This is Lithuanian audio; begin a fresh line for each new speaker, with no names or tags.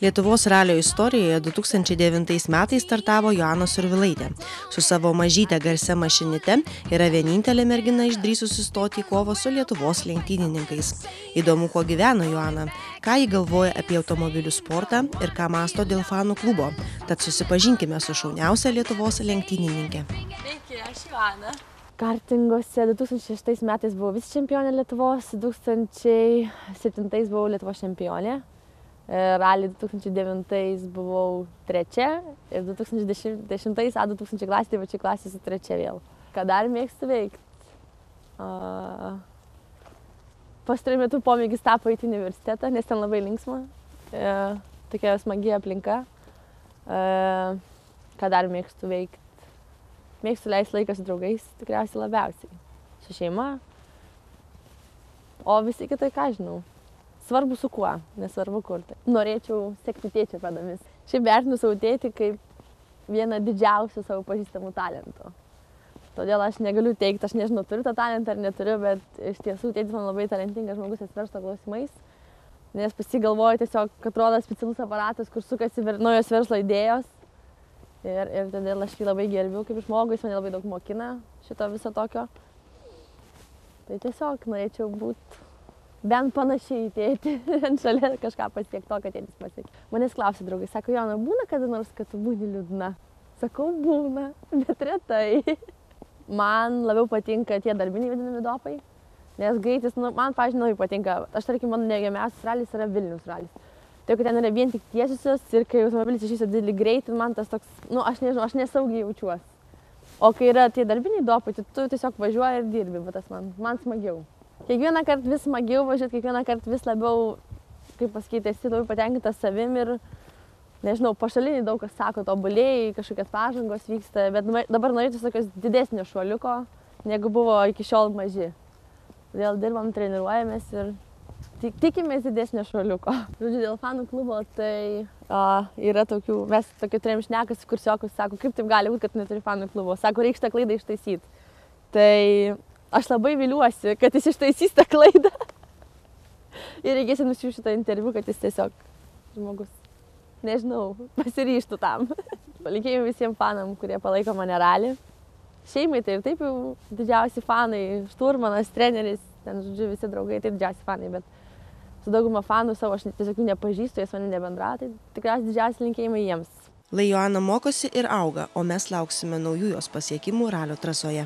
Lietuvos ralio istorijoje 2009 metais startavo Joana Survilaitė. Su savo mažyte garsia mašinite yra vienintelė mergina išdrįsusi stoti į kovą su Lietuvos lenktynininkais. Įdomu, kuo gyvena Joana, ką ji galvoja apie automobilių sportą ir ką mąsto dėl fanų klubo. Tad susipažinkime su šauniausia Lietuvos lenktynininkė.
Sveiki, aš Joana.
Kartinguose 2006 metais buvau vicečempionė Lietuvos, 2007 buvau Lietuvos čempionė. Rally 2009 buvau trečia ir 2010 A2000 klasė, tai va čia klasė su trečia vėl. Ką dar mėgstu veikti? Pastaruoju metu pomėgis tapo eiti į universitetą, nes ten labai linksma. Tokia smagi aplinka. Ką dar mėgstu veikti? Mėgstu leisti laiką su draugais, tikriausiai labiausiai. Su šeima. O visi kitai ką žinau. Svarbu su kuo, nesvarbu kur. Norėčiau sekti tėčio pėdomis. Šiaip vertinu savo tėtį kaip vieną didžiausių savo pažįstamų talentų. Todėl aš negaliu teikti, aš nežinau, turiu tą talentą ar neturiu, bet iš tiesų tėtis man labai talentingas žmogus verslo klausimais. Nes pasigalvoju tiesiog, kad atrodo specialus aparatas, kur sukasi naujos verslo idėjos. Ir todėl aš jį labai gerbiu kaip žmogų, jis mane labai daug mokina šito viso tokio. Tai tiesiog norėčiau būti bent panašiai į tėtį, šalia kažką pasiekti to, kad tėtis pasiekė. Manęs klausia draugai, sako, Joana, būna kada nors, kad tu būni liūdna? Sakau, būna, bet retai. Man labiau patinka tie darbiniai vadinami dopai, nes greitis, man, pavyzdžiui, labai patinka. Aš, tarkim, mano mėgiamiausias ralis yra Vilniaus ralis. Tai, kad ten yra vien tik tiesiosios ir kai automobilis išvysto didelį greitį, man tas toks, aš nežinau, aš nesaugiai jaučiuosi. O kai yra tie darbiniai dopai, tai tu tiesiog važiuoji ir dirbi, bet tas man smagiau. Kiekvieną kartą vis smagiau važiuoti, kiekvieną kartą vis labiau, kaip pasakyti, esi labiau patenkintas savim ir, nežinau, pašaliniai daug kas sako, tobulėjai, kažkokios pažangos vyksta, bet dabar norėtųsi tokios didesnio šuoliuko, negu buvo iki šiol maži. Todėl dirbam, treniruojamės ir tikimės didesnio šuoliuko. Žodžiu, dėl fanų klubo, tai yra tokių, mes tokių turėjom šnekas, kursiokus, sako, kaip taip gali būti, kad neturi fanų klubo, sako, reikia šitą klaidą ištaisyti. Tai aš labai viliuosi, kad jis ištaisys tą klaidą ir reikės nusiųsti šitą interviu, kad jis tiesiog žmogus, nežinau, pasiryžtų tam. Palinkėjimai visiems fanam, kurie palaiko mane ralį. Šeimai tai ir taip jau didžiausi fanai, šturmanas, treneris, ten, žodžiu, visi draugai, tai didžiausi fanai, bet su dauguma fanų savo aš tiesiog nepažįstu, jie mane nebendra, tai tikriausiai didžiausi linkėjimai jiems.
Joana mokosi ir auga, o mes lauksime naujų jos pasiekimų ralio trasoje.